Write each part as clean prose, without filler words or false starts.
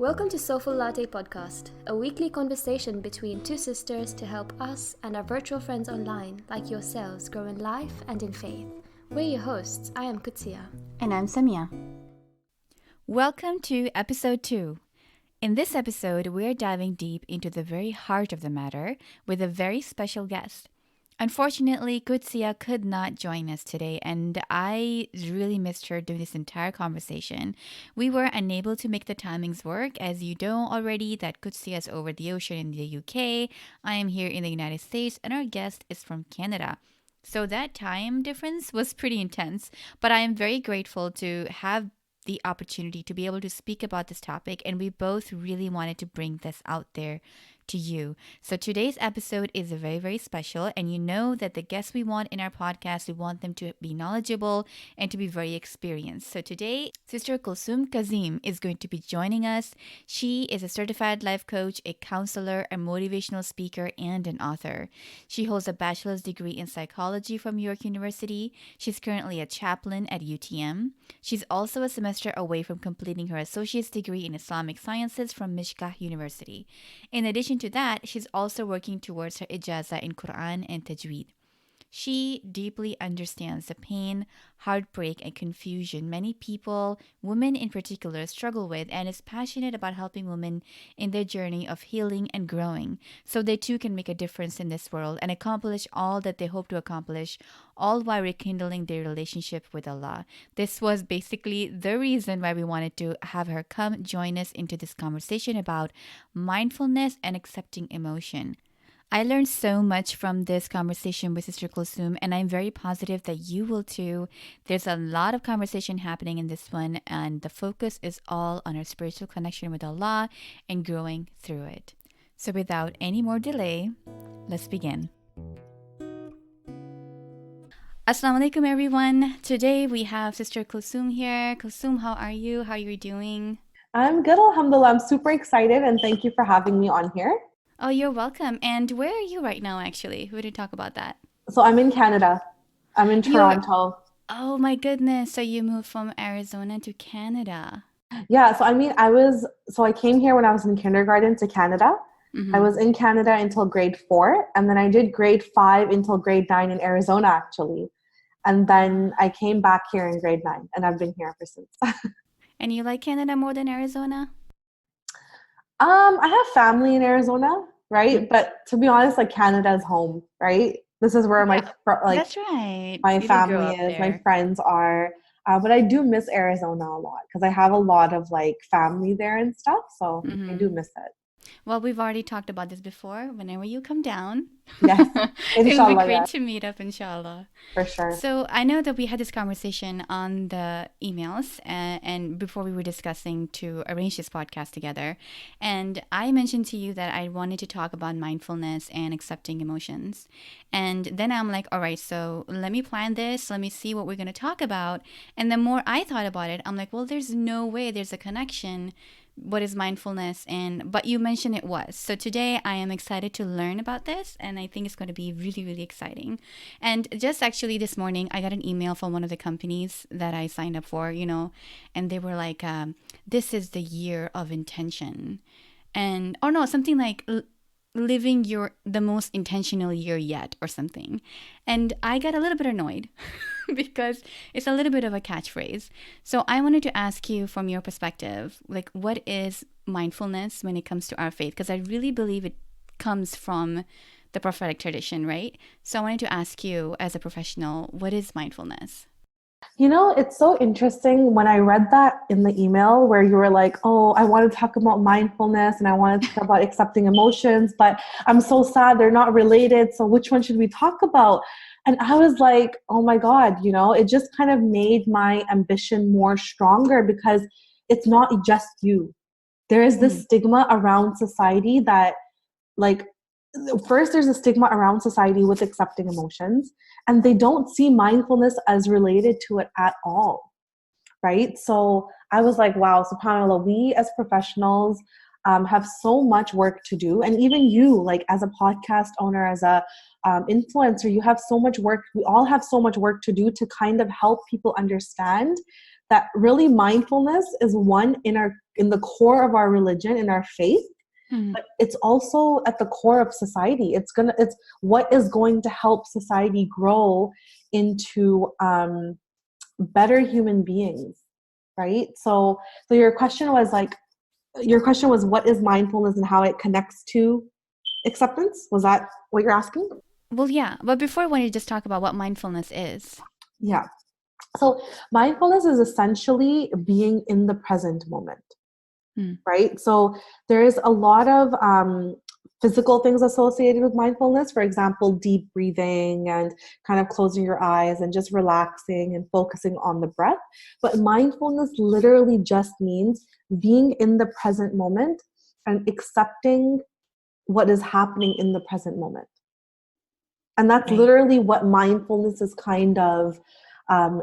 Welcome to Soulful Latte Podcast, a weekly conversation between two sisters to help us and our virtual friends online, like yourselves, grow in life and in faith. We're your hosts. I am Qudsiyah. And I'm Samia. Welcome to episode 2. In this episode, we're diving deep into the very heart of the matter with a very special guest. Unfortunately, Qudsiyah could not join us today, and I really missed her during this entire conversation. We were unable to make the timings work, as you know already that Qudsiyah is over the ocean in the UK, I am here in the United States, and our guest is from Canada. So that time difference was pretty intense, but I am very grateful to have the opportunity to be able to speak about this topic, and we both really wanted to bring this out there to you. So today's episode is very, very special, and you know that the guests we want in our podcast, we want them to be knowledgeable and to be very experienced. So today, Sister Kulsoom Kazim is going to be joining us. She is a certified life coach, a counselor, a motivational speaker, and an author. She holds a bachelor's degree in psychology from York University. She's currently a chaplain at UTM. She's also a semester away from completing her associate's degree in Islamic sciences from Mishkah University. In addition to that, she's also working towards her ijazah in Quran and Tajweed. She deeply understands the pain, heartbreak, and confusion many people, women in particular, struggle with, and is passionate about helping women in their journey of healing and growing, so they too can make a difference in this world and accomplish all that they hope to accomplish, all while rekindling their relationship with Allah. This was basically the reason why we wanted to have her come join us into this conversation about mindfulness and accepting emotion. I learned so much from this conversation with Sister Kulsoom, and I'm very positive that you will too. There's a lot of conversation happening in this one, and the focus is all on our spiritual connection with Allah and growing through it. So without any more delay, let's begin. Assalamu alaikum everyone. Today we have Sister Kulsoom here. Kulsoom, how are you? How are you doing? I'm good, alhamdulillah. I'm super excited, and thank you for having me on here. Oh, you're welcome. And where are you right now, actually? We didn't talk about that. So I'm in Canada. I'm in Toronto. Oh my goodness. So you moved from Arizona to Canada. Yeah, I came here when I was in kindergarten to Canada. Mm-hmm. I was in Canada until grade 4, and then I did grade 5 until grade 9 in Arizona, actually. And then I came back here in grade 9, and I've been here ever since. And you like Canada more than Arizona? I have family in Arizona, right? But to be honest, like Canada is home, right? This is where that's right. My family is, my friends are. But I do miss Arizona a lot because I have a lot of like family there and stuff. So I do miss it. Well, we've already talked about this before. Whenever you come down, yes, it'll be great to meet up, inshallah. For sure. So I know that we had this conversation on the emails and before we were discussing to arrange this podcast together. And I mentioned to you that I wanted to talk about mindfulness and accepting emotions. And then I'm like, all right, so let me plan this. Let me see what we're going to talk about. And the more I thought about it, I'm like, well, there's no way there's a connection. What is mindfulness? But you mentioned it was. So today I am excited to learn about this, and I think it's going to be really, really exciting. And just actually this morning, I got an email from one of the companies that I signed up for, and they were like, this is the year of intention. And, or no, something like living the most intentional year yet or something. And I got a little bit annoyed because it's a little bit of a catchphrase. So I wanted to ask you from your perspective, like, what is mindfulness when it comes to our faith? Because I really believe it comes from the prophetic tradition, right? So I wanted to ask you as a professional, what is mindfulness? It's so interesting when I read that in the email where you were like, oh, I want to talk about mindfulness and I want to talk about accepting emotions, but I'm so sad they're not related. So which one should we talk about? And I was like, oh my God, it just kind of made my ambition more stronger because it's not just you. There is this stigma around society that first there's a stigma around society with accepting emotions, and they don't see mindfulness as related to it at all, right? So I was like, wow, subhanAllah, we as professionals have so much work to do. And even you, like as a podcast owner, as a influencer, you have so much work. We all have so much work to do to kind of help people understand that really mindfulness is one in the core of our religion, in our faith, but it's also at the core of society. It's what is going to help society grow into better human beings, right? So your question was what is mindfulness and how it connects to acceptance? Was that what you're asking? Well, yeah. But before, I wanted to just talk about what mindfulness is. Yeah. So mindfulness is essentially being in the present moment, right? So there is a lot of physical things associated with mindfulness. For example, deep breathing and kind of closing your eyes and just relaxing and focusing on the breath. But mindfulness literally just means being in the present moment and accepting what is happening in the present moment. And that's literally what mindfulness is kind of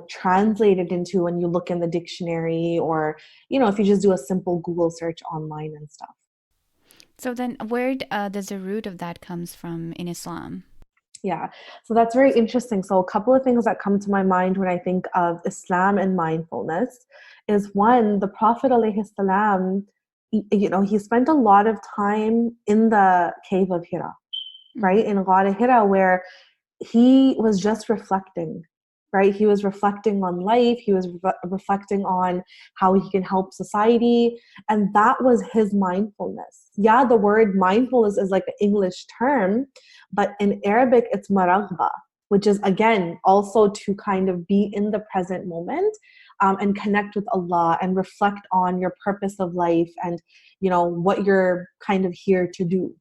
translated into when you look in the dictionary, or, if you just do a simple Google search online and stuff. So then where does the root of that comes from in Islam? Yeah, so that's very interesting. So a couple of things that come to my mind when I think of Islam and mindfulness is, one, the Prophet ﷺ, he spent a lot of time in the cave of Hira, right? In Ghar Hira, where he was just reflecting, right? He was reflecting on life. He was reflecting on how he can help society. And that was his mindfulness. Yeah, the word mindfulness is like an English term, but in Arabic, it's maraghba, which is, again, also to kind of be in the present moment and connect with Allah and reflect on your purpose of life and, what you're kind of here to do.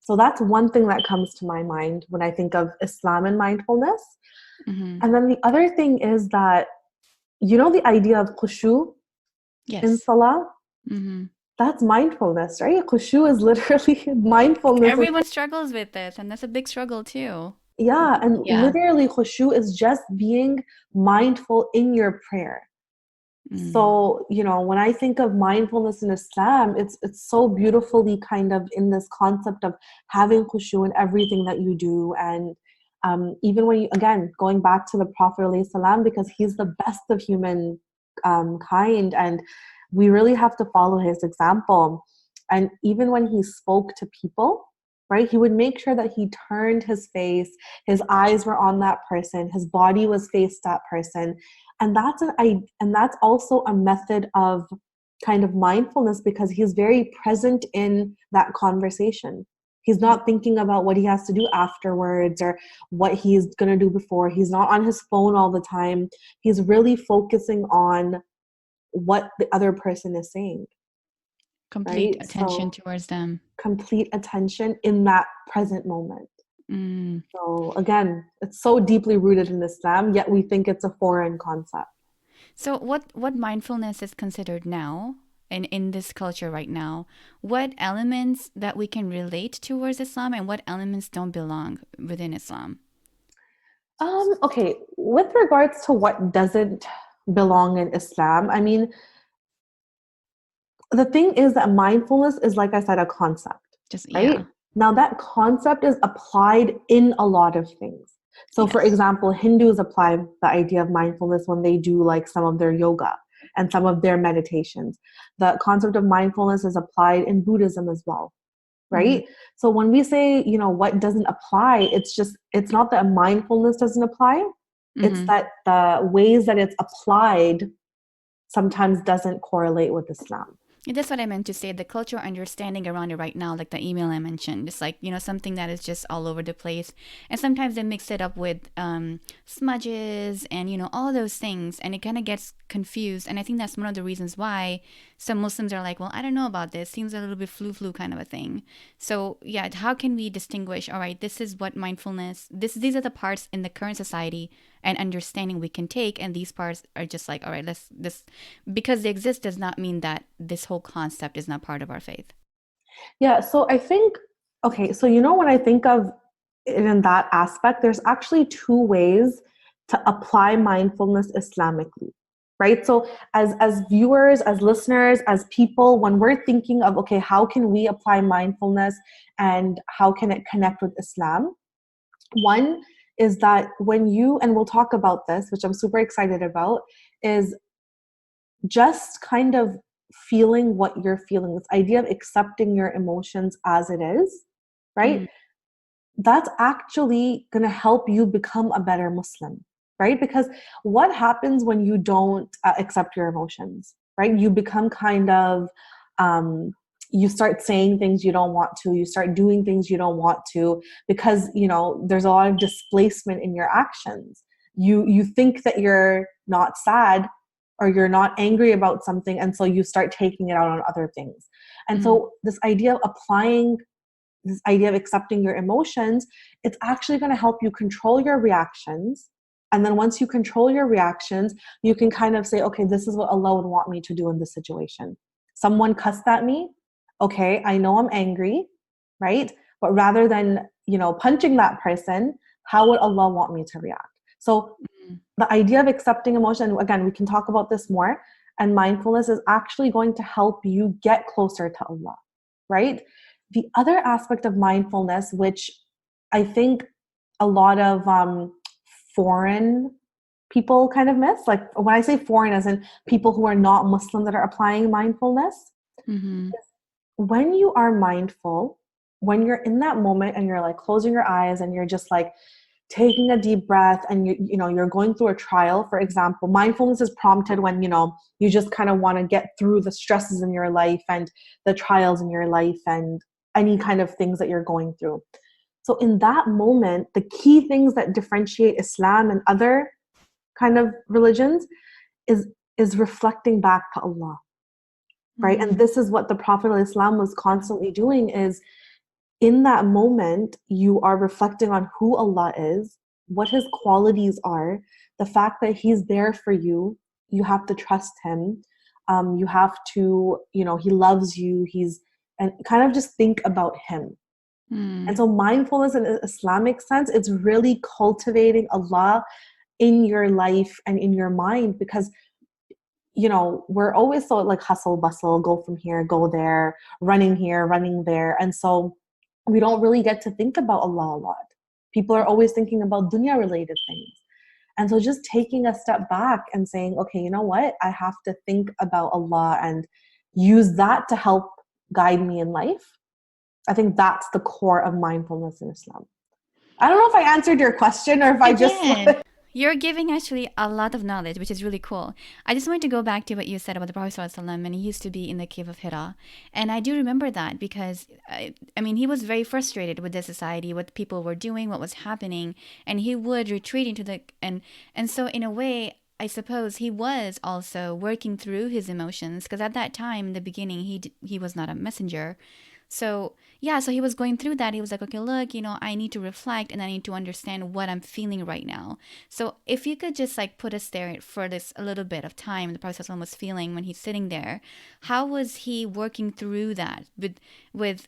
So that's one thing that comes to my mind when I think of Islam and mindfulness. And then the other thing is that, the idea of khushu in salah, that's mindfulness, right? Khushu is literally mindfulness. Everyone struggles with this, and that's a big struggle too. Yeah, and literally khushu is just being mindful in your prayer. So, when I think of mindfulness in Islam, it's so beautifully kind of in this concept of having khushu in everything that you do. And even when again, going back to the Prophet ﷺ, because he's the best of human kind, and we really have to follow his example. And even when he spoke to people, right, he would make sure that he turned his face, his eyes were on that person, his body was faced that person. And that's also a method of kind of mindfulness, because he's very present in that conversation. He's not thinking about what he has to do afterwards or what he's going to do before. He's not on his phone all the time. He's really focusing on what the other person is saying. Complete right? attention towards them. Complete attention in that present moment. So again, it's so deeply rooted in Islam, yet we think it's a foreign concept. So what mindfulness is considered now, and in this culture right now? What elements that we can relate towards Islam and what elements don't belong within Islam? Okay, with regards to what doesn't belong in Islam, I mean, the thing is that mindfulness is, like I said, a concept, right? Yeah. Now that concept is applied in a lot of things. So for example, Hindus apply the idea of mindfulness when they do like some of their yoga and some of their meditations. The concept of mindfulness is applied in Buddhism as well, right? So when we say, what doesn't apply, it's not that mindfulness doesn't apply. It's that the ways that it's applied sometimes doesn't correlate with Islam. That's what I meant to say. The cultural understanding around it right now, like the email I mentioned, it's like, something that is just all over the place. And sometimes they mix it up with smudges and, all those things. And it kind of gets confused. And I think that's one of the reasons why some Muslims are like, well, I don't know about this. Seems a little bit flu kind of a thing. So, yeah, how can we distinguish, all right, this is what mindfulness, these are the parts in the current society and understanding we can take, and these parts are just like, all right, this because they exist does not mean that this whole concept is not part of our faith. Yeah, so I think, okay, so when I think of it in that aspect, there's actually two ways to apply mindfulness Islamically, right? So as viewers, as listeners, as people, when we're thinking of, okay, how can we apply mindfulness and how can it connect with Islam? One is that when and we'll talk about this, which I'm super excited about, is just kind of feeling what you're feeling, this idea of accepting your emotions as it is, right? That's actually going to help you become a better Muslim, right? Because what happens when you don't accept your emotions, right? You become kind of, you start saying things you don't want to, you start doing things you don't want to, because, you know, there's a lot of displacement in your actions. You think that you're not sad or you're not angry about something, and so you start taking it out on other things. And so this idea of applying this idea of accepting your emotions, it's actually going to help you control your reactions. And then once you control your reactions, you can kind of say, okay, this is what Allah would want me to do in this situation. Someone cussed at me. Okay, I know I'm angry, right? But rather than, you know, punching that person, how would Allah want me to react? So the idea of accepting emotion, again, we can talk about this more, and mindfulness is actually going to help you get closer to Allah, right? The other aspect of mindfulness, which I think a lot of foreign people kind of miss, like when I say foreign as in people who are not Muslim that are applying mindfulness, when you are mindful, when you're in that moment and you're like closing your eyes and you're just like taking a deep breath and you know you're going through a trial, for example, mindfulness is prompted when, you know, you just kind of want to get through the stresses in your life and the trials in your life and any kind of things that you're going through. So in that moment, the key things that differentiate Islam and other kind of religions is reflecting back to Allah, right? And this is what the Prophet ﷺ was constantly doing, is in that moment, you are reflecting on who Allah is, what his qualities are, the fact that he's there for you. You have to trust him. You have to, you know, he loves you. And kind of just think about him. And so mindfulness in an Islamic sense, it's really cultivating Allah in your life and in your mind, because, you know, we're always so like hustle bustle, go from here, go there, running here, running there. And so we don't really get to think about Allah a lot. People are always thinking about dunya related things. And so just taking a step back and saying, okay, you know what? I have to think about Allah and use that to help guide me in life. I think that's the core of mindfulness in Islam. I don't know if I answered your question or if I just... You're giving actually a lot of knowledge, which is really cool. I just wanted to go back to what you said about the Prophet ﷺ, and he used to be in the cave of Hira. And I do remember that because, I mean, he was very frustrated with the society, what people were doing, what was happening, and he would retreat into the... And so in a way, I suppose he was also working through his emotions, because at that time, in the beginning, he was not a messenger. So, yeah, so he was going through that. He was like, okay, look, you know, I need to reflect and I need to understand what I'm feeling right now. So if you could just like put us there for this a little bit of time, the Prophet was feeling when he's sitting there, how was he working through that with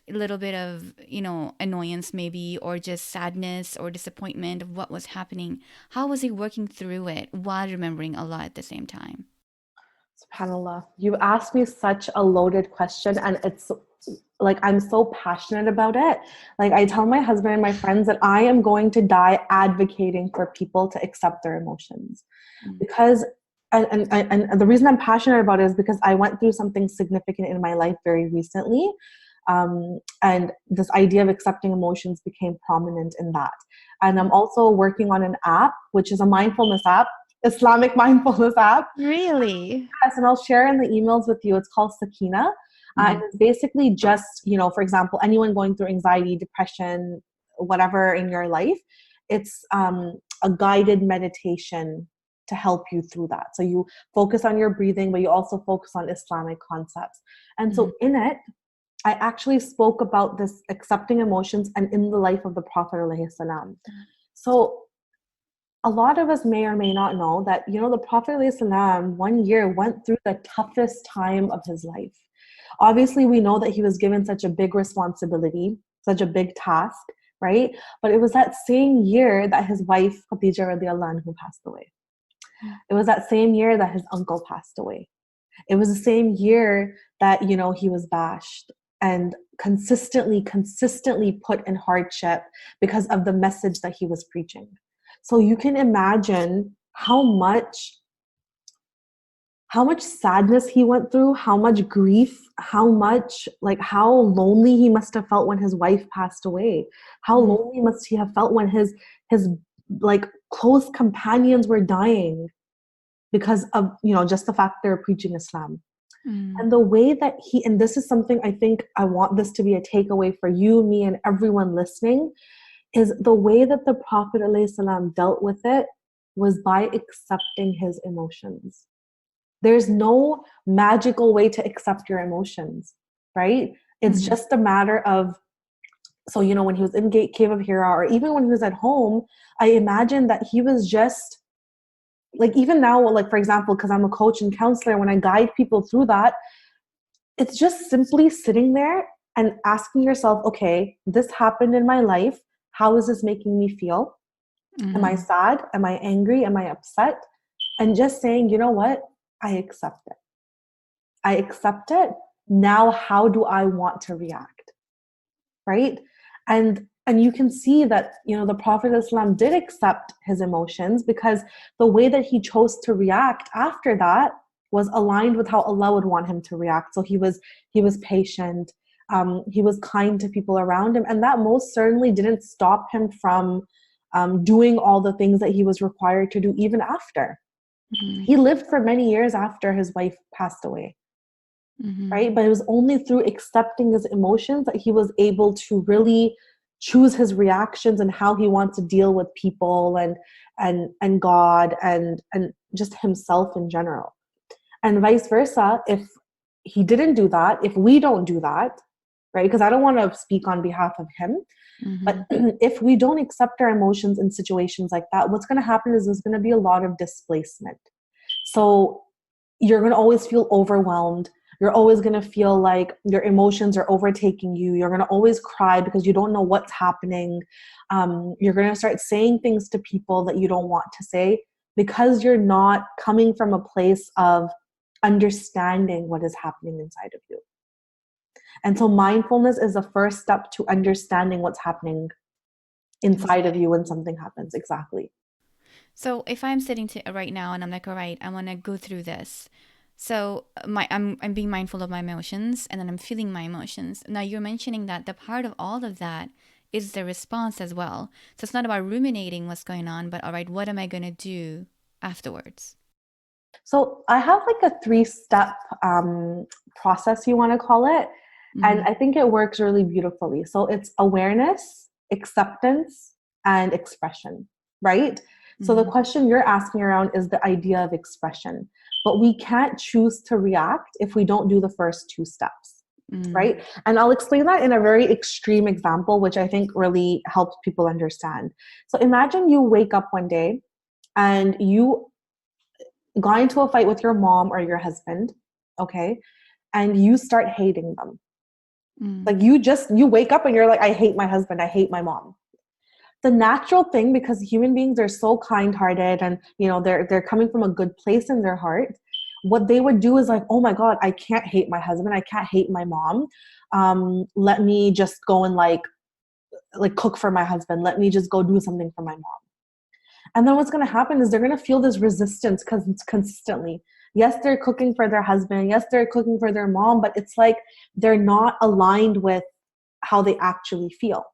a little bit of, you know, annoyance maybe, or just sadness or disappointment of what was happening? How was he working through it while remembering Allah at the same time? SubhanAllah, you asked me such a loaded question, and it's like I'm so passionate about it. Like I tell my husband and my friends that I am going to die advocating for people to accept their emotions. Because and the reason I'm passionate about it is because I went through something significant in my life very recently. And this idea of accepting emotions became prominent in that. And I'm also working on an app, which is a mindfulness app, Islamic mindfulness app. Really? Yes, and I'll share in the emails with you. It's called Sakeenah. And it's basically just, you know, for example, anyone going through anxiety, depression, whatever in your life, it's a guided meditation to help you through that. So you focus on your breathing, but you also focus on Islamic concepts. And so in it, I actually spoke about this accepting emotions and in the life of the Prophet ﷺ. So a lot of us may or may not know that, you know, the Prophet ﷺ 1 year went through the toughest time of his life. Obviously, we know that he was given such a big responsibility, such a big task, right? But it was that same year that his wife, Khadija radiallahu anhu, passed away. It was that same year that his uncle passed away. It was the same year that, you know, he was bashed and consistently put in hardship because of the message that he was preaching. So you can imagine how much how much sadness he went through, how much grief, how much, like, how lonely he must have felt when his wife passed away. How lonely must he have felt when his like close companions were dying because of, just the fact they're preaching Islam. And the way that and this is something I think I want this to be a takeaway for you, me, and everyone listening, is the way that the Prophet ﷺ dealt with it was by accepting his emotions. There's no magical way to accept your emotions, right? It's just a matter of, so, when he was in Cave of Hira, or even when he was at home, I imagine that he was just, like, even now, like, for example, because I'm a coach and counselor, when I guide people through that, it's just simply sitting there and asking yourself, okay, this happened in my life. How is this making me feel? Am I sad? Am I angry? Am I upset? And just saying, you know what? I accept it. I accept it. Now, how do I want to react? Right? And you can see that, the Prophet ﷺ did accept his emotions, because the way that he chose to react after that was aligned with how Allah would want him to react. So he was patient. He was kind to people around him. And that most certainly didn't stop him from doing all the things that he was required to do even after. He lived for many years after his wife passed away, right? But it was only through accepting his emotions that he was able to really choose his reactions and how he wants to deal with people and God and just himself in general. And vice versa, if he didn't do that, if we don't do that, right? Because I don't want to speak on behalf of him, but if we don't accept our emotions in situations like that, what's going to happen is there's going to be a lot of displacement. So you're going to always feel overwhelmed. You're always going to feel like your emotions are overtaking you. You're going to always cry because you don't know what's happening. You're going to start saying things to people that you don't want to say, because you're not coming from a place of understanding what is happening inside of you. And so mindfulness is the first step to understanding what's happening inside of you when something happens. Exactly. So if I'm sitting right now and I'm like, all right, I want to go through this. So I'm being mindful of my emotions, and then I'm feeling my emotions. Now you're mentioning that the part of all of that is the response as well. So it's not about ruminating what's going on, but all right, what am I going to do afterwards? So I have like a 3-step process, you want to call it. And I think it works really beautifully. So it's awareness, acceptance, and expression, right? So the question you're asking around is the idea of expression. But we can't choose to react if we don't do the first 2 steps, right? And I'll explain that in a very extreme example, which I think really helps people understand. So imagine you wake up one day and you got into a fight with your mom or your husband, okay? And you start hating them. Like you wake up and you're like, I hate my husband, I hate my mom. The natural thing, because human beings are so kind-hearted and they're coming from a good place in their heart, what they would do is like, oh my God, I can't hate my husband, I can't hate my mom. Let me just go and like cook for my husband. Let me just go do something for my mom. And then what's going to happen is they're going to feel this resistance consistently. Yes, they're cooking for their husband. Yes, they're cooking for their mom, but it's like they're not aligned with how they actually feel,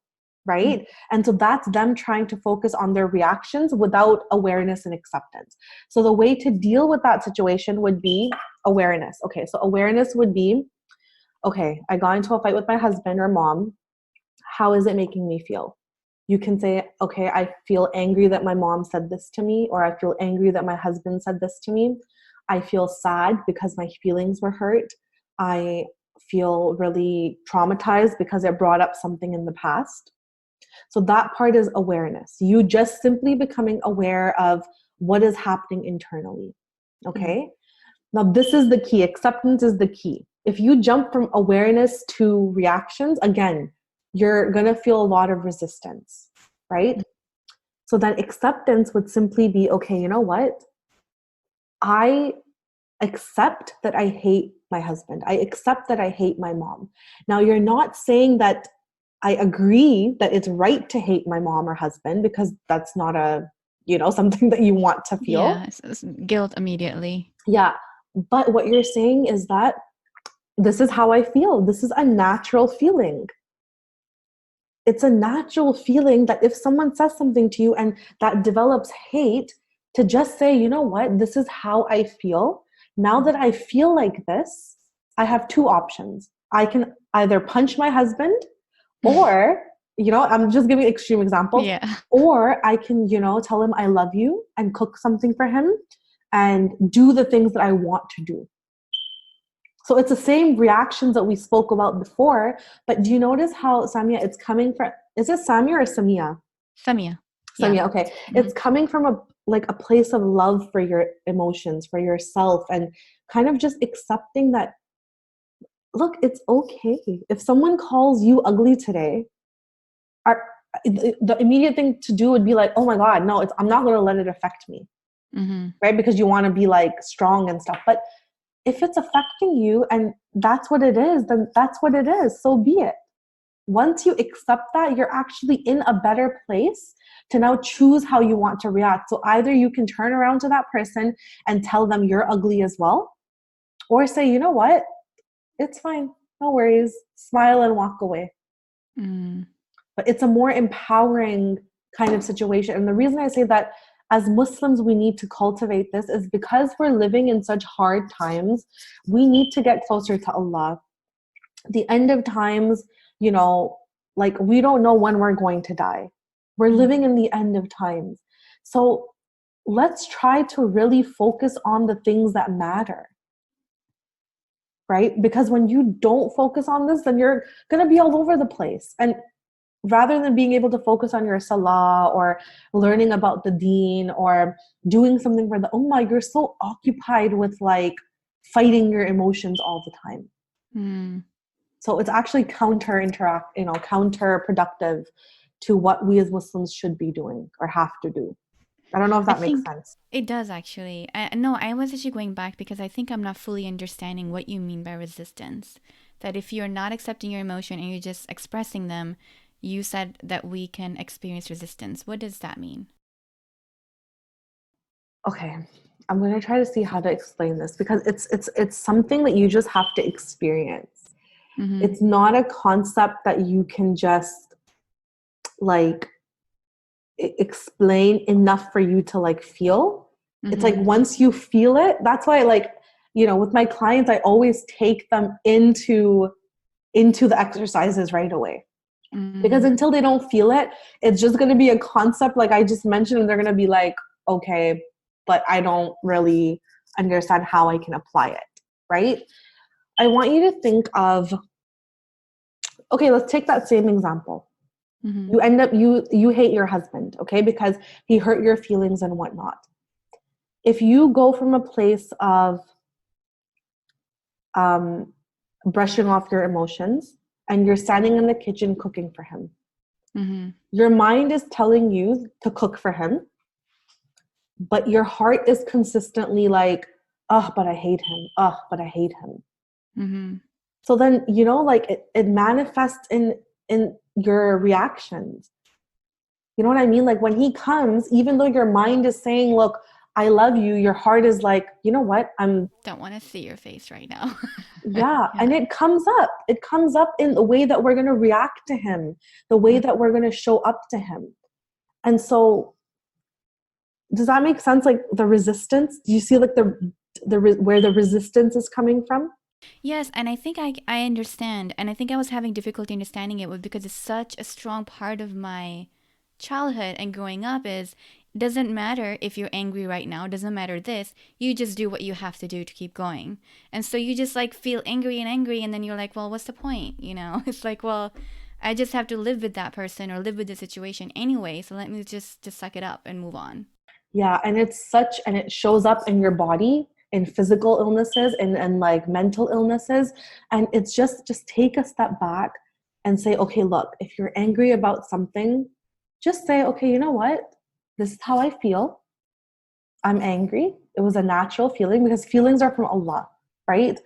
right? And so that's them trying to focus on their reactions without awareness and acceptance. So the way to deal with that situation would be awareness. Okay, so awareness would be, okay, I got into a fight with my husband or mom. How is it making me feel? You can say, okay, I feel angry that my mom said this to me, or I feel angry that my husband said this to me. I feel sad because my feelings were hurt. I feel really traumatized because it brought up something in the past. So that part is awareness. You just simply becoming aware of what is happening internally. Okay? Now this is the key. Acceptance is the key. If you jump from awareness to reactions, again, you're going to feel a lot of resistance, right? So then acceptance would simply be, okay, you know what? I accept that I hate my husband. I accept that I hate my mom. Now, you're not saying that I agree that it's right to hate my mom or husband, because that's not something that you want to feel. Yeah, it's guilt immediately. Yeah. But what you're saying is that this is how I feel. This is a natural feeling. It's a natural feeling that if someone says something to you and that develops hate, to just say, you know what, this is how I feel. Now that I feel like this, I have two options. I can either punch my husband, or, I'm just giving extreme examples. Yeah. Or I can, tell him I love you and cook something for him and do the things that I want to do. So it's the same reactions that we spoke about before, but do you notice how, Samia, it's coming from, is it Samia or Samia? Samia. Samia, Yeah. okay. Mm-hmm. It's coming from a place of love for your emotions, for yourself, and kind of just accepting that, look, it's okay. If someone calls you ugly today, the immediate thing to do would be like, oh my God, no, I'm not going to let it affect me. Mm-hmm. Right? Because you want to be like strong and stuff. But if it's affecting you and that's what it is, then that's what it is. So be it. Once you accept that, you're actually in a better place to now choose how you want to react. So either you can turn around to that person and tell them you're ugly as well, or say, you know what? It's fine. No worries. Smile and walk away. Mm. But it's a more empowering kind of situation. And the reason I say that as Muslims, we need to cultivate this is because we're living in such hard times. We need to get closer to Allah. The end of times, we don't know when we're going to die. We're living in the end of times. So let's try to really focus on the things that matter. Right? Because when you don't focus on this, then you're going to be all over the place. And rather than being able to focus on your salah or learning about the deen or doing something for the ummah, you're so occupied with fighting your emotions all the time. Mm. So it's actually counterproductive to what we as Muslims should be doing or have to do. I don't know if that makes sense. It does, actually. No, I was actually going back because I think I'm not fully understanding what you mean by resistance. That if you're not accepting your emotion and you're just expressing them, you said that we can experience resistance. What does that mean? Okay, I'm going to try to see how to explain this because it's something that you just have to experience. Mm-hmm. It's not a concept that you can just explain enough for you to feel. Mm-hmm. It's once you feel it, that's why with my clients, I always take them into the exercises right away. Mm-hmm. Because until they don't feel it, it's just going to be a concept like I just mentioned, and they're going to be like, okay, but I don't really understand how I can apply it, right? I want you to think of, okay, let's take that same example. Mm-hmm. You end up, you hate your husband, okay, because he hurt your feelings and whatnot. If you go from a place of brushing off your emotions, and you're standing in the kitchen cooking for him. Mm-hmm. Your mind is telling you to cook for him, but your heart is consistently like, oh, but I hate him. Oh, but I hate him. Mm-hmm. So then, it manifests in your reactions. You know what I mean? When he comes, even though your mind is saying, look, I love you, your heart is like, you know what? Don't want to see your face right now. Yeah. And it comes up. It comes up in the way that we're going to react to him, the way that we're going to show up to him. And so does that make sense? The resistance, do you see where the resistance is coming from? Yes. And I think I understand. And I think I was having difficulty understanding it because it's such a strong part of my childhood and growing up is, doesn't matter if you're angry right now, doesn't matter this, you just do what you have to do to keep going. And so you just feel angry and then you're like, well, what's the point? It's well, I just have to live with that person or live with the situation anyway, so let me just suck it up and move on. Yeah, and it shows up in your body in physical illnesses and mental illnesses, and it's just take a step back and say, okay, look, if you're angry about something, just say, okay, you know what? This is how I feel. I'm angry. It was a natural feeling because feelings are from Allah, right?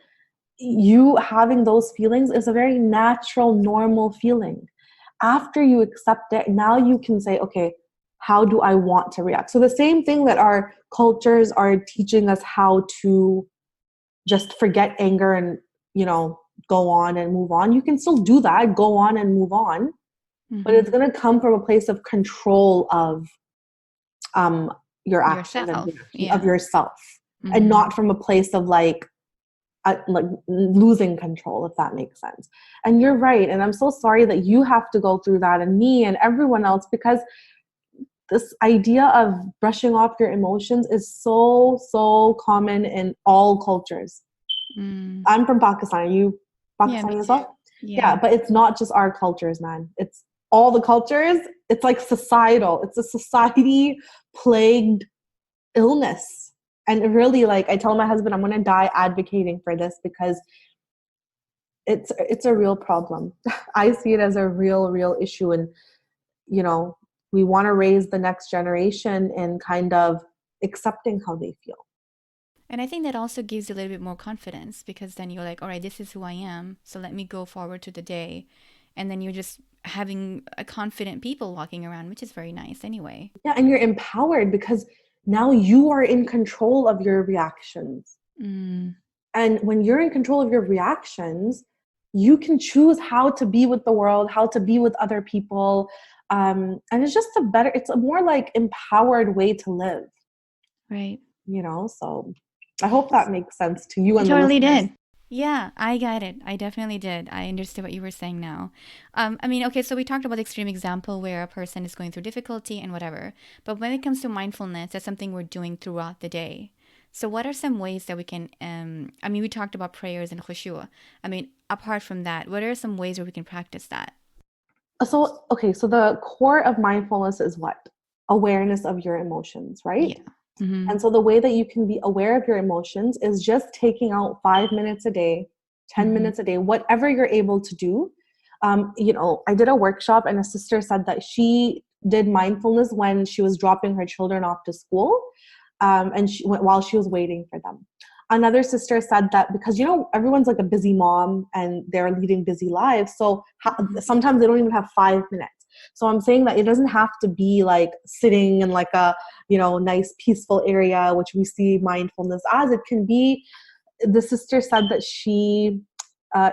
You having those feelings is a very natural, normal feeling. After you accept it, now you can say, okay, how do I want to react? So the same thing that our cultures are teaching us how to just forget anger and, go on and move on. You can still do that, go on and move on. But it's going to come from a place of control of your actions and of yourself, and not from a place of like losing control, if that makes sense. And you're right. And I'm so sorry that you have to go through that, and me and everyone else, because this idea of brushing off your emotions is so, so common in all cultures. I'm from Pakistan. Are you Pakistani as well? Yeah, but it's not just our cultures, man. It's all the cultures. It's like societal. It's a society plagued illness. And really, like, I tell my husband, I'm going to die advocating for this, because it's a real problem. I see it as a real issue. And, we want to raise the next generation in kind of accepting how they feel. And I think that also gives you a little bit more confidence, because then you're like, all right, this is who I am. So let me go forward to the day. And then you're just having a confident people walking around, which is very nice anyway. Yeah. And you're empowered because now you are in control of your reactions. And when you're in control of your reactions, you can choose how to be with the world, how to be with other people. And it's just it's a more like empowered way to live. Right. So I hope that makes sense to you. And totally did. Yeah, I got it. I definitely did. I understood what you were saying now. Okay, so we talked about the extreme example where a person is going through difficulty and whatever. But when it comes to mindfulness, that's something we're doing throughout the day. So what are some ways that we can, we talked about prayers and Qudsiyah. Apart from that, what are some ways where we can practice that? So the core of mindfulness is what? Awareness of your emotions, right? Yeah. And so the way that you can be aware of your emotions is just taking out 5 minutes a day, 10 minutes a day, whatever you're able to do. I did a workshop, and a sister said that she did mindfulness when she was dropping her children off to school, and while she was waiting for them. Another sister said that because, everyone's like a busy mom and they're leading busy lives. So sometimes they don't even have 5 minutes. So I'm saying that it doesn't have to be like sitting in like a, nice peaceful area, which we see mindfulness as. It can be, the sister said that she,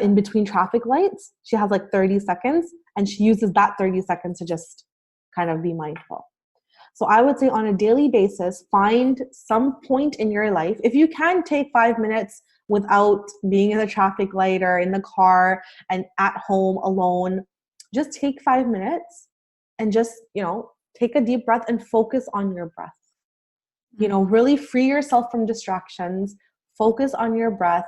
in between traffic lights, she has like 30 seconds and she uses that 30 seconds to just kind of be mindful. So I would say on a daily basis, find some point in your life. If you can take 5 minutes without being in the traffic light or in the car and at home alone, just take 5 minutes and just, take a deep breath and focus on your breath. Really free yourself from distractions, focus on your breath,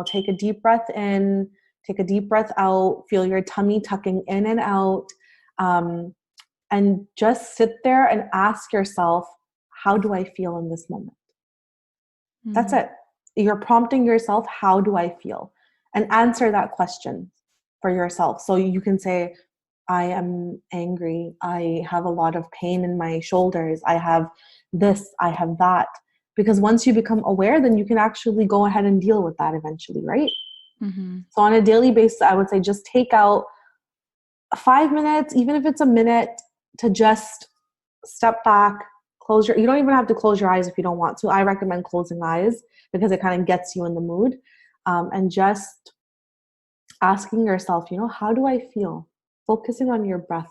take a deep breath in, take a deep breath out, feel your tummy tucking in and out. And just sit there and ask yourself, how do I feel in this moment? That's it. You're prompting yourself, how do I feel? And answer that question for yourself. So you can say, I am angry. I have a lot of pain in my shoulders. I have this, I have that. Because once you become aware, then you can actually go ahead and deal with that eventually, right? So on a daily basis, I would say just take out 5 minutes, even if it's a minute, to just step back, you don't even have to close your eyes if you don't want to. I recommend closing eyes because it kind of gets you in the mood. And just asking yourself, how do I feel? Focusing on your breath,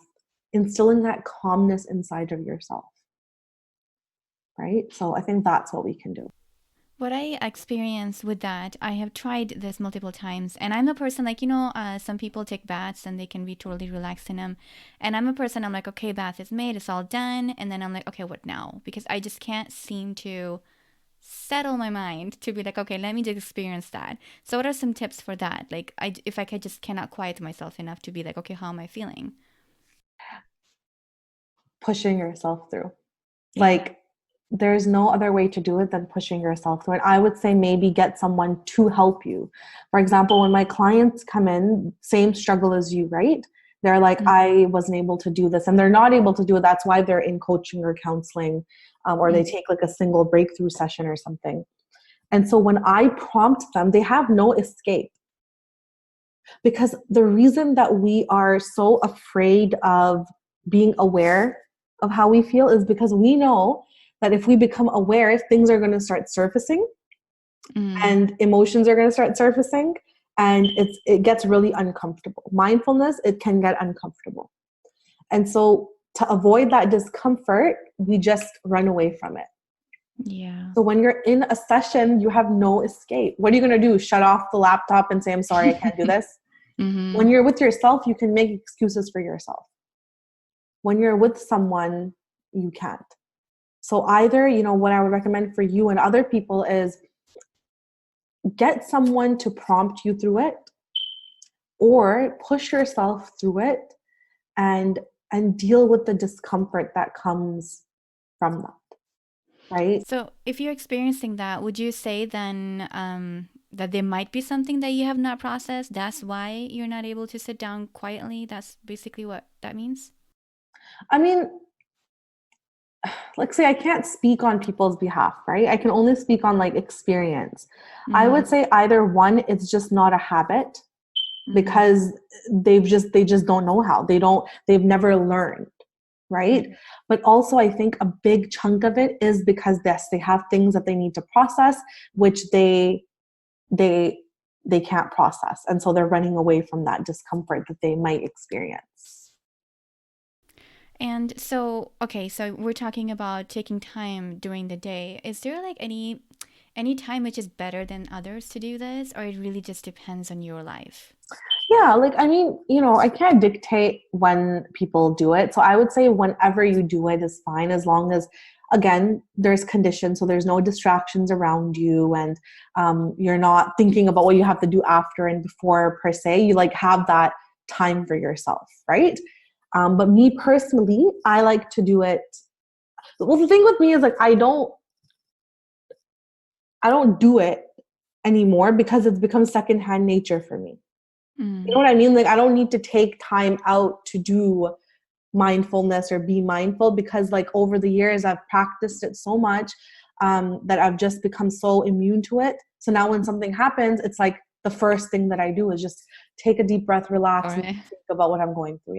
instilling that calmness inside of yourself. Right? So I think that's what we can do. What I experience with that, I have tried this multiple times, and I'm the person like, some people take baths and they can be totally relaxed in them. And I'm a person, I'm like, okay, bath is made, it's all done. And then I'm like, okay, what now? Because I just can't seem to settle my mind to be like, okay, let me just experience that. So what are some tips for that? Like, if I just cannot quiet myself enough to be like, okay, how am I feeling? Pushing yourself through. Yeah. Like, there's no other way to do it than pushing yourself through it. I would say maybe get someone to help you. For example, when my clients come in, same struggle as you, right? They're like, I wasn't able to do this, and they're not able to do it. That's why they're in coaching or counseling, or they take like a single breakthrough session or something. And so when I prompt them, they have no escape. Because the reason that we are so afraid of being aware of how we feel is because we know that if we become aware, things are going to start surfacing and emotions are going to start surfacing, and it gets really uncomfortable. Mindfulness, it can get uncomfortable. And so to avoid that discomfort, we just run away from it. Yeah. So when you're in a session, you have no escape. What are you going to do? Shut off the laptop and say, I'm sorry, I can't do this? When you're with yourself, you can make excuses for yourself. When you're with someone, you can't. So either, what I would recommend for you and other people is get someone to prompt you through it, or push yourself through it and deal with the discomfort that comes from that, right? So if you're experiencing that, would you say then that there might be something that you have not processed? That's why you're not able to sit down quietly? That's basically what that means? I mean, say I can't speak on people's behalf, right? I can only speak on experience. I would say either one, it's just not a habit, because they just don't know how. They've never learned, right? But also I think a big chunk of it is because they have things that they need to process, which they can't process. And so they're running away from that discomfort that they might experience. And so, okay, so we're talking about taking time during the day. Is there any time which is better than others to do this, or it really just depends on your life? Yeah, I can't dictate when people do it. So I would say whenever you do it is fine, as long as, again, there's conditions. So there's no distractions around you, and you're not thinking about what you have to do after and before per se. You have that time for yourself, right? But me personally, I like to do it. Well, the thing with me is I don't do it anymore because it's become secondhand nature for me. You know what I mean? I don't need to take time out to do mindfulness or be mindful, because over the years I've practiced it so much that I've just become so immune to it. So now when something happens, it's the first thing that I do is just take a deep breath, relax, and think about what I'm going through.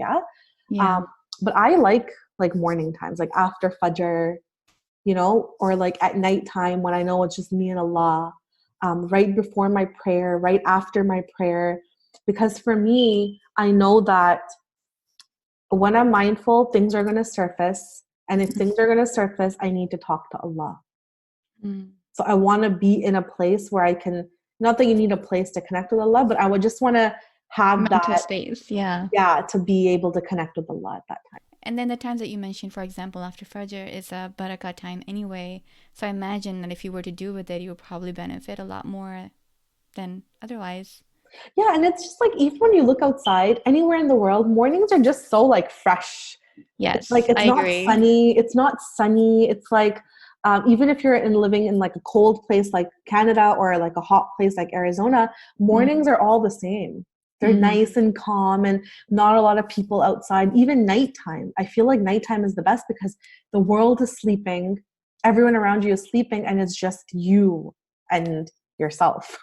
Yeah. But I like morning times, after Fajr, or at nighttime when I know it's just me and Allah, right before my prayer, right after my prayer. Because for me, I know that when I'm mindful, things are going to surface. And if things are going to surface, I need to talk to Allah. So I want to be in a place where I can, not that you need a place to connect with Allah, but I would just want to have mental that space. Yeah, to be able to connect with Allah at that time. And then the times that you mentioned, for example, after Fajr is a barakah time anyway. So I imagine that if you were to do with it, you would probably benefit a lot more than otherwise. Yeah, and it's just even when you look outside, anywhere in the world, mornings are just so fresh. Yes, it's I not agree. sunny. It's not sunny. It's even if you're living in a cold place like Canada or a hot place like Arizona, mornings are all the same. They're nice and calm, and not a lot of people outside. Even nighttime, I feel like nighttime is the best because the world is sleeping, everyone around you is sleeping, and it's just you and yourself.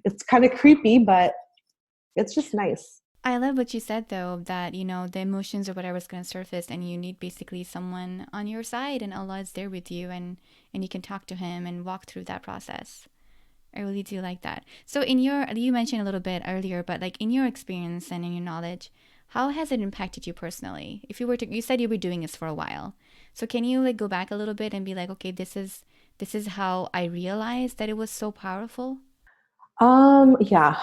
It's kind of creepy, but it's just nice. I love what you said, though, that, the emotions or whatever is going to surface, and you need basically someone on your side, and Allah is there with you, and you can talk to Him and walk through that process. I really do like that. So you mentioned a little bit earlier, but in your experience and in your knowledge, how has it impacted you personally? If you said you were doing this for a while. So can you go back a little bit and be okay, this is how I realized that it was so powerful? Yeah.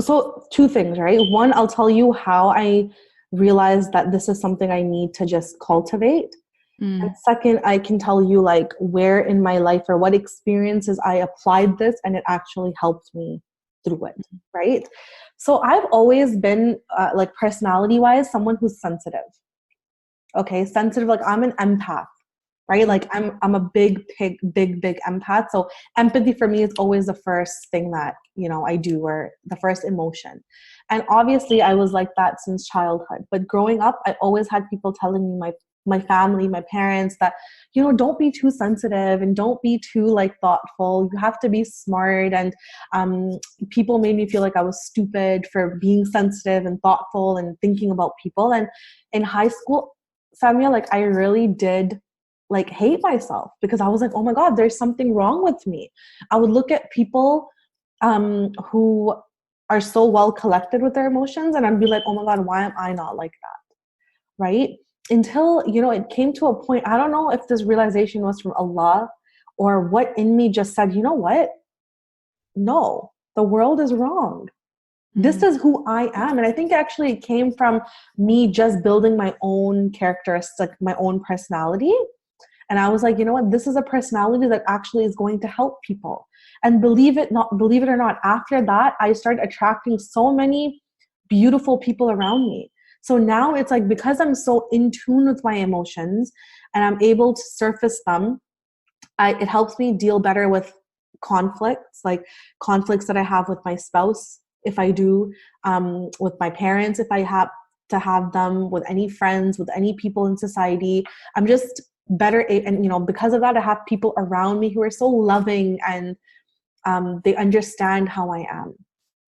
So two things, right? One, I'll tell you how I realized that this is something I need to just cultivate. And second, I can tell you where in my life or what experiences I applied this and it actually helped me through it, right? So I've always been personality-wise, someone who's sensitive. Okay, sensitive, I'm an empath, right? I'm a big empath. So empathy for me is always the first thing that, I do, or the first emotion. And obviously I was like that since childhood. But growing up, I always had people telling me, my family, my parents, that, don't be too sensitive and don't be too thoughtful. You have to be smart. And people made me feel like I was stupid for being sensitive and thoughtful and thinking about people. And in high school, Samia, I really did like hate myself because I was like, oh my God, there's something wrong with me. I would look at people who are so well collected with their emotions, and I'd be like, oh my God, why am I not like that? Right? Until, you know, it came to a point, I don't know if this realization was from Allah or what in me just said, you know what? No, the world is wrong. This is who I am. And I think actually it came from me just building my own characteristic, my own personality. And I was like, you know what? This is a personality that actually is going to help people. And believe it or not, after that, I started attracting so many beautiful people around me. So now it's like, because I'm so in tune with my emotions and I'm able to surface them, it helps me deal better with conflicts, like conflicts that I have with my spouse, if I do, with my parents, if I have to have them, with any friends, with any people in society. I'm just better. And, you know, because of that, I have people around me who are so loving and they understand how I am.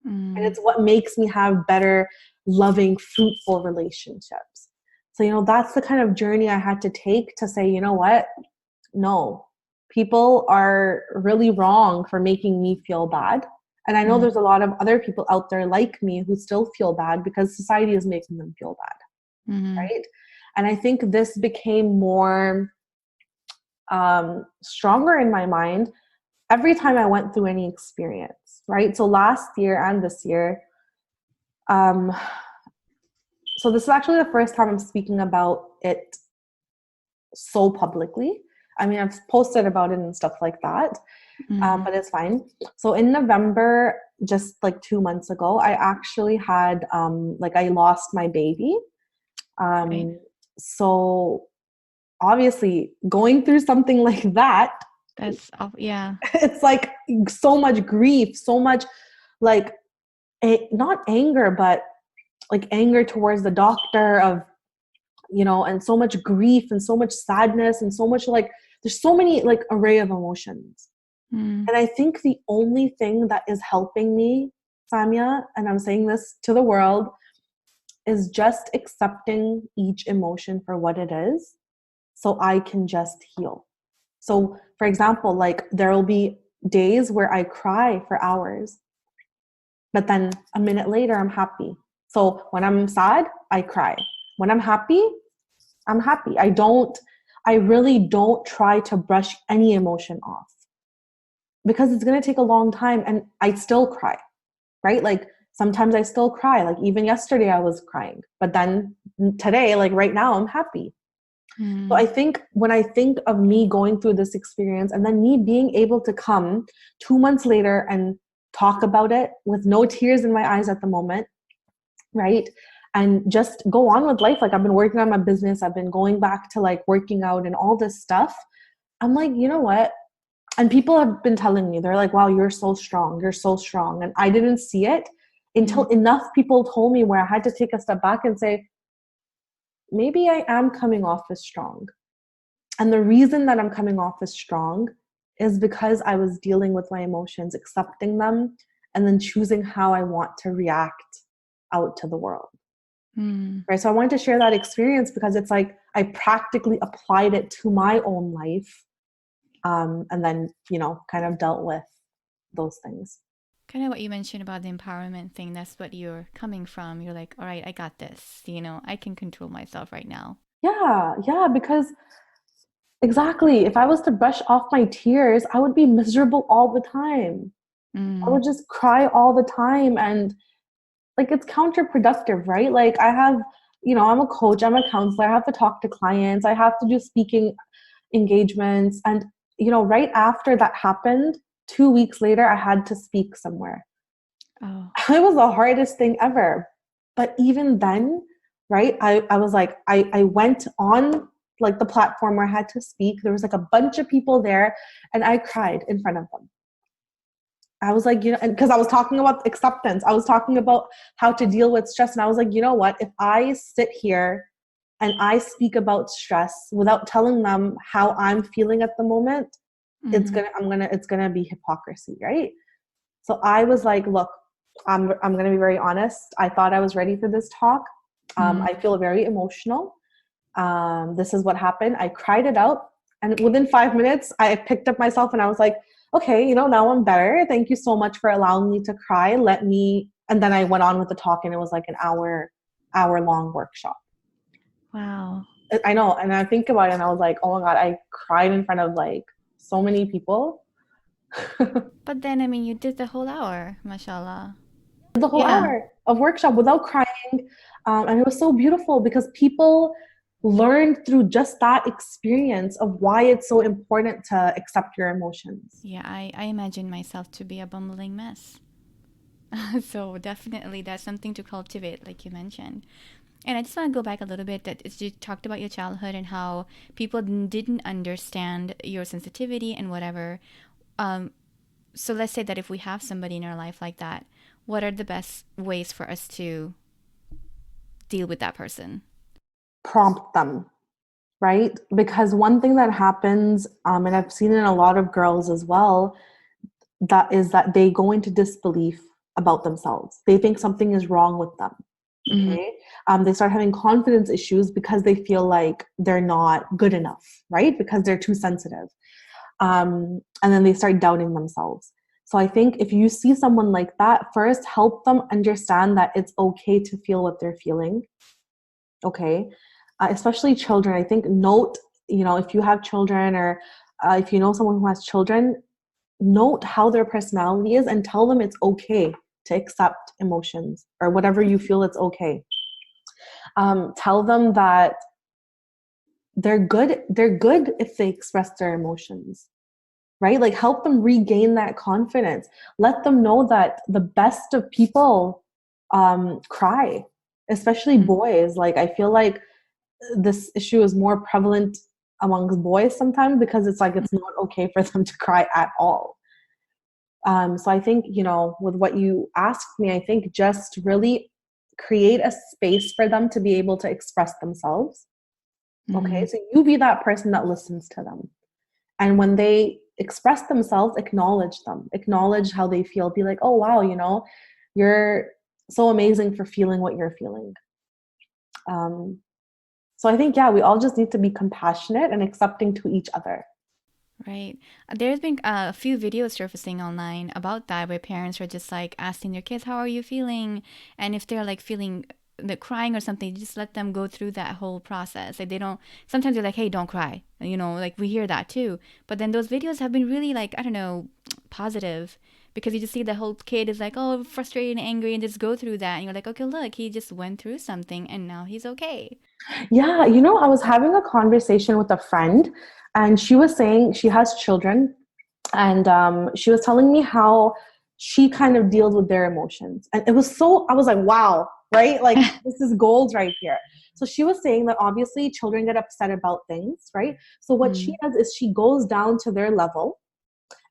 And it's what makes me have better, loving, fruitful relationships. So, you know, that's the kind of journey I had to take to say, you know what? No, people are really wrong for making me feel bad. And I know there's a lot of other people out there like me who still feel bad because society is making them feel bad. Right? And I think this became more stronger in my mind every time I went through any experience, right? So last year and this year, so this is actually the first time I'm speaking about it so publicly. I mean, I've posted about it and stuff like that, but it's fine. So in November, just like 2 months ago, I actually had, I lost my baby. Right. So obviously going through something like that, yeah, it's like so much grief, so much like, not anger, but like anger towards the doctor of, you know, and so much grief and so much sadness and so much like, there's so many like array of emotions. And I think the only thing that is helping me, Samia, and I'm saying this to the world, is just accepting each emotion for what it is so I can just heal. So for example, like there will be days where I cry for hours, but then a minute later I'm happy. So when I'm sad, I cry. When I'm happy, I'm happy. I really don't try to brush any emotion off because it's going to take a long time and I still cry, right? Like sometimes I still cry. Like even yesterday I was crying, but then today, like right now, I'm happy. So I think when I think of me going through this experience and then me being able to come 2 months later and talk about it with no tears in my eyes at the moment, right? And just go on with life. Like I've been working on my business. I've been going back to like working out and all this stuff. I'm like, you know what? And people have been telling me, they're like, wow, you're so strong. You're so strong. And I didn't see it until enough people told me where I had to take a step back and say, maybe I am coming off as strong. And the reason that I'm coming off as strong is because I was dealing with my emotions, accepting them, and then choosing how I want to react out to the world. Right. So I wanted to share that experience because it's like I practically applied it to my own life. And then, you know, kind of dealt with those things. Kind of what you mentioned about the empowerment thing, that's what you're coming from. You're like, all right, I got this. You know, I can control myself right now. Yeah, because exactly. If I was to brush off my tears, I would be miserable all the time. I would just cry all the time. And like, it's counterproductive, right? Like I have, you know, I'm a coach, I'm a counselor, I have to talk to clients, I have to do speaking engagements. And, you know, right after that happened, 2 weeks later, I had to speak somewhere. Oh. It was the hardest thing ever. But even then, right, I was like, I went on like the platform where I had to speak. There was like a bunch of people there and I cried in front of them. I was like, you know, and because I was talking about acceptance, I was talking about how to deal with stress. And I was like, you know what, if I sit here and I speak about stress without telling them how I'm feeling at the moment, it's gonna be hypocrisy, right? So I was like, look, I'm gonna be very honest. I thought I was ready for this talk. I feel very emotional. This is what happened. I cried it out. And within 5 minutes, I picked up myself and I was like, okay, now I'm better. Thank you so much for allowing me to cry. And then I went on with the talk, and it was like an hour long workshop. Wow. I know. And I think about it and I was like, oh my God, I cried in front of like so many people. But then, I mean, you did the whole hour, mashallah. The whole hour of workshop without crying. And it was so beautiful because people learned through just that experience of why it's so important to accept your emotions. Yeah, I imagine myself to be a bumbling mess. So definitely that's something to cultivate, like you mentioned. And I just want to go back a little bit that you talked about your childhood and how people didn't understand your sensitivity and whatever. So let's say that if we have somebody in our life like that, what are the best ways for us to deal with that person? Prompt them, right? Because one thing that happens, and I've seen it in a lot of girls as well, that is that they go into disbelief about themselves. They think something is wrong with them. Okay. They start having confidence issues because they feel like they're not good enough, right? Because they're too sensitive. And then they start doubting themselves. So I think if you see someone like that, first help them understand that it's okay to feel what they're feeling. Okay. Especially children. I think note, if you have children or if you know someone who has children, note how their personality is and tell them it's okay to accept emotions or whatever you feel it's okay. Tell them that they're good if they express their emotions, right? Like help them regain that confidence. Let them know that the best of people cry, especially boys. Like I feel like this issue is more prevalent amongst boys sometimes because it's like it's not okay for them to cry at all. So I think, with what you asked me, I think just really create a space for them to be able to express themselves. Okay, so you be that person that listens to them. And when they express themselves, acknowledge them, acknowledge how they feel. Be like, oh, wow, you're so amazing for feeling what you're feeling. So I think, we all just need to be compassionate and accepting to each other. Right. There's been a few videos surfacing online about that where parents are just like asking their kids, how are you feeling? And if they're like feeling the crying or something, just let them go through that whole process. Like sometimes they're like, hey, don't cry. Like we hear that too. But then those videos have been really like, I don't know, positive because you just see the whole kid is like, oh, frustrated and angry and just go through that. And you're like, okay, look, he just went through something and now he's okay. Yeah. I was having a conversation with a friend and she was saying she has children and she was telling me how she kind of deals with their emotions. And I was like, wow, right? Like this is gold right here. So she was saying that obviously children get upset about things, right? So what she does is she goes down to their level.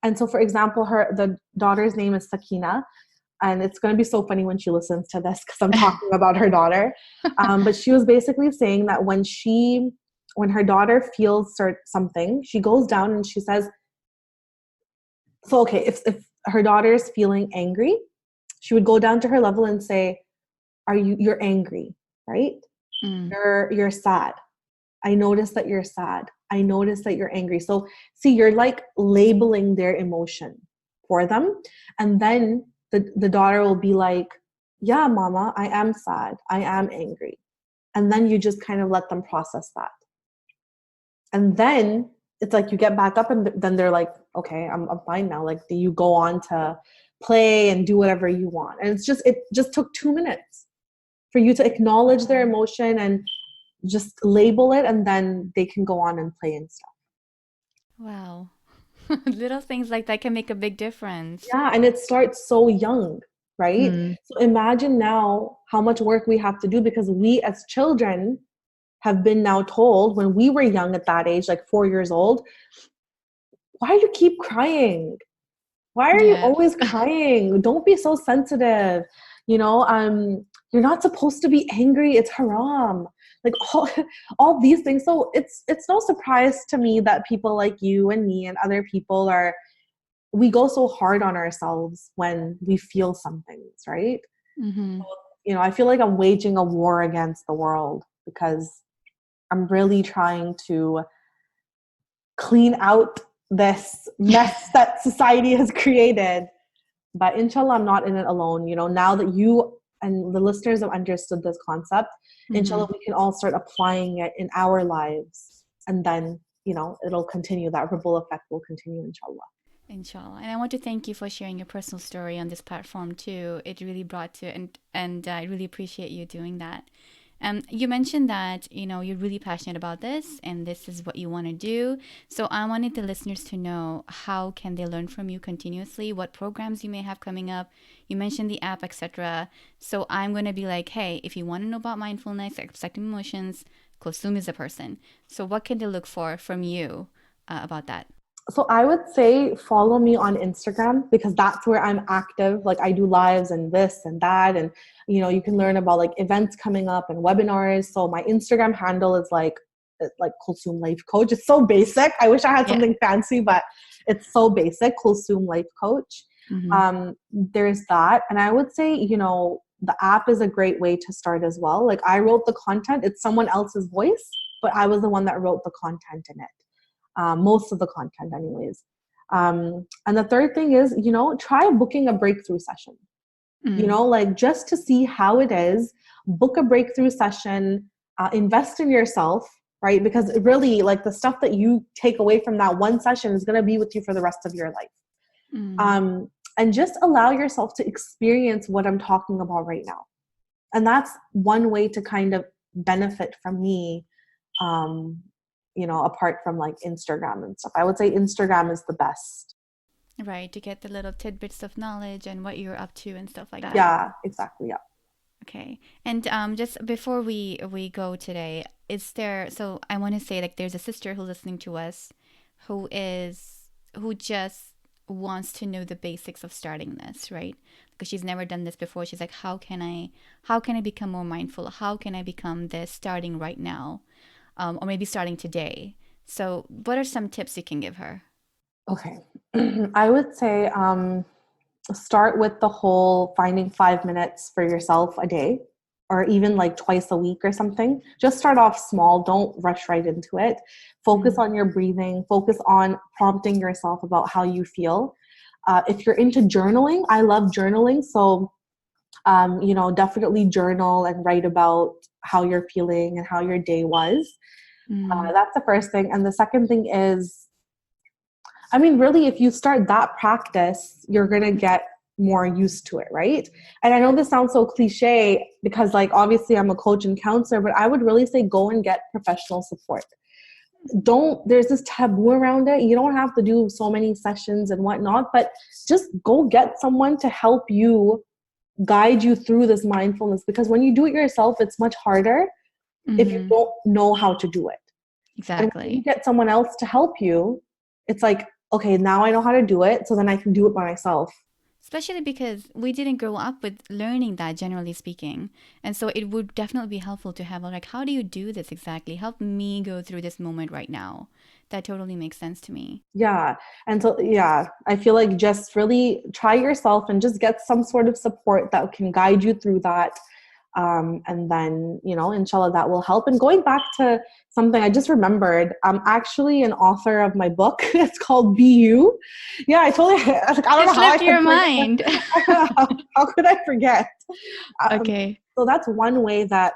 And so for example, the daughter's name is Sakeenah. And it's going to be so funny when she listens to this because I'm talking about her daughter. But she was basically saying that when her daughter feels something, she goes down and she says, so, okay, if her daughter is feeling angry, she would go down to her level and say, you're angry, right? You're sad. I notice that you're sad. I notice that you're angry. So see, you're like labeling their emotion for them. And then the daughter will be like, yeah, mama, I am sad. I am angry. And then you just kind of let them process that. And then it's like you get back up and then they're like, okay, I'm fine now. Like, do you go on to play and do whatever you want? And it just took 2 minutes for you to acknowledge their emotion and just label it, and then they can go on and play and stuff. Wow. Little things like that can make a big difference. Yeah, and it starts so young, right? So imagine now how much work we have to do because we as children have been now told when we were young at that age, like 4 years old, why do you keep crying? Why are you always crying? Don't be so sensitive. You're not supposed to be angry. It's haram. Like all these things. So it's no surprise to me that people like you and me and other people we go so hard on ourselves when we feel some things, right? So, I feel like I'm waging a war against the world because I'm really trying to clean out this mess that society has created. But inshallah, I'm not in it alone. Now that you and the listeners have understood this concept, inshallah, we can all start applying it in our lives. And then, it'll continue. That ripple effect will continue, inshallah. Inshallah. And I want to thank you for sharing your personal story on this platform too. It really brought to, and I really appreciate you doing that. You mentioned that, you're really passionate about this and this is what you want to do. So I wanted the listeners to know, how can they learn from you continuously? What programs you may have coming up? You mentioned the app, etc. So I'm going to be like, hey, if you want to know about mindfulness, accepting emotions, Kulsoom is a person. So what can they look for from you about that? So I would say follow me on Instagram, because that's where I'm active. Like, I do lives and this and that. And, you can learn about like events coming up and webinars. So my Instagram handle is like Kulsoom Life Coach. It's so basic. I wish I had something fancy, but it's so basic. Kulsoom Life Coach. There's that. And I would say, the app is a great way to start as well. Like, I wrote the content. It's someone else's voice, but I was the one that wrote the content in it. Most of the content anyways. And the third thing is, try booking a breakthrough session, like just to see how it is. Book a breakthrough session, invest in yourself, right? Because really, like, the stuff that you take away from that one session is going to be with you for the rest of your life. And just allow yourself to experience what I'm talking about right now. And that's one way to kind of benefit from me, apart from like Instagram and stuff. I would say Instagram is the best. Right, to get the little tidbits of knowledge and what you're up to and stuff like that. Yeah, exactly. Yeah. Okay. And just before we go today, so I want to say, like, there's a sister who's listening to us who just wants to know the basics of starting this, right? Because she's never done this before. She's like, how can I become more mindful? How can I become this starting right now? Or maybe starting today. So what are some tips you can give her? Okay. I would say start with the whole finding 5 minutes for yourself a day, or even like twice a week or something. Just start off small. Don't rush right into it. Focus on your breathing. Focus on prompting yourself about how you feel. If you're into journaling, I love journaling. So, definitely journal and write about how you're feeling and how your day was. That's the first thing. And the second thing is, really, if you start that practice, you're going to get more used to it, right? And I know this sounds so cliche because, like, obviously I'm a coach and counselor, but I would really say go and get professional support. There's this taboo around it. You don't have to do so many sessions and whatnot, but just go get someone to help you, guide you through this mindfulness, because when you do it yourself, it's much harder if you don't know how to do it. Exactly. And when you get someone else to help you, it's like, okay, now I know how to do it, so then I can do it by myself. Especially because we didn't grow up with learning that, generally speaking. And so it would definitely be helpful to have, like, how do you do this exactly? Help me go through this moment right now. That totally makes sense to me. Yeah. And so, I feel like just really try yourself and just get some sort of support that can guide you through that. And then, inshallah, that will help. And going back to something I just remembered, I'm actually an author of my book. It's called Be You. Yeah, I totally, I don't know how I could your mind. How could I forget? Okay. So that's one way that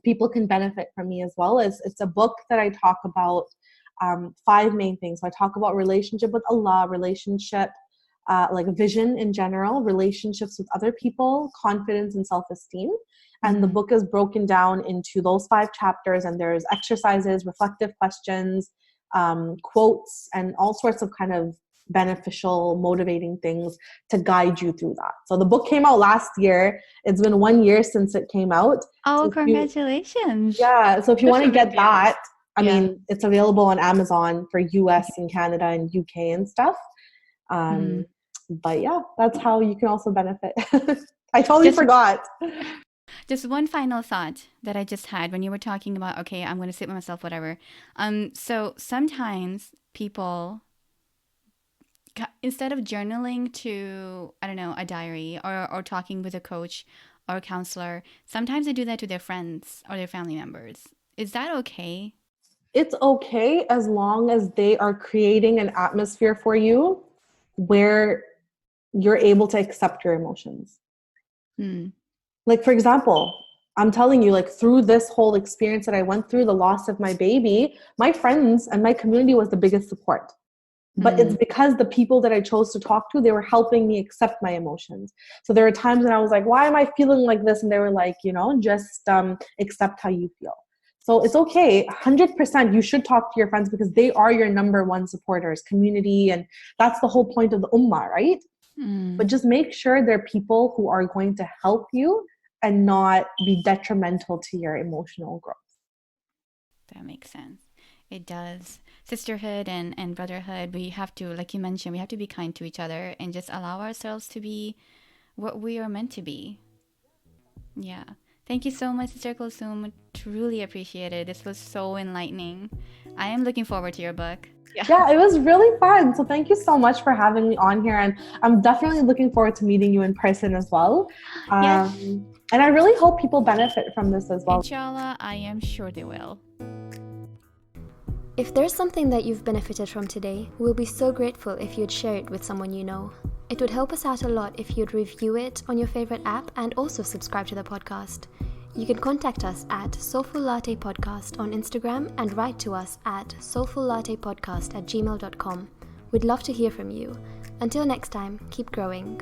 people can benefit from me as well. It's a book that I talk about 5 main things. So I talk about relationship with Allah, relationship, like vision in general, relationships with other people, confidence and self-esteem. And the book is broken down into those 5 chapters, and there's exercises, reflective questions, quotes, and all sorts of kind of beneficial, motivating things to guide you through that. So the book came out last year. It's been 1 year since it came out. Oh, so congratulations. So if you want to get that, I mean, it's available on Amazon for US and Canada and UK and stuff. But yeah, that's how you can also benefit. I totally forgot. Just one final thought that I just had when you were talking about, okay, I'm going to sit with myself, whatever. So sometimes people, instead of journaling to, I don't know, a diary or talking with a coach or a counselor, sometimes they do that to their friends or their family members. Is that okay? it's okay as long as they are creating an atmosphere for you where you're able to accept your emotions. Like, for example, I'm telling you, like, through this whole experience that I went through, the loss of my baby, my friends and my community was the biggest support. But it's because the people that I chose to talk to, they were helping me accept my emotions. So there were times when I was like, why am I feeling like this? And they were like, just accept how you feel. So it's okay. 100% you should talk to your friends because they are your number one supporters, community. And that's the whole point of the ummah, right? But just make sure they're people who are going to help you and not be detrimental to your emotional growth. That makes sense. It does. Sisterhood and brotherhood, we have to, like you mentioned, we have to be kind to each other and just allow ourselves to be what we are meant to be. Yeah. Thank you so much, Sister Kulsoom. Truly appreciate it. This was so enlightening. I am looking forward to your book. Yeah, it was really fun. So thank you so much for having me on here. And I'm definitely looking forward to meeting you in person as well. Yes. And I really hope people benefit from this as well. Inshallah, I am sure they will. If there's something that you've benefited from today, we'll be so grateful if you'd share it with someone you know. It would help us out a lot if you'd review it on your favorite app and also subscribe to the podcast. You can contact us at Soulful Latte Podcast on Instagram and write to us at soulfullattepodcast@gmail.com. We'd love to hear from you. Until next time, keep growing.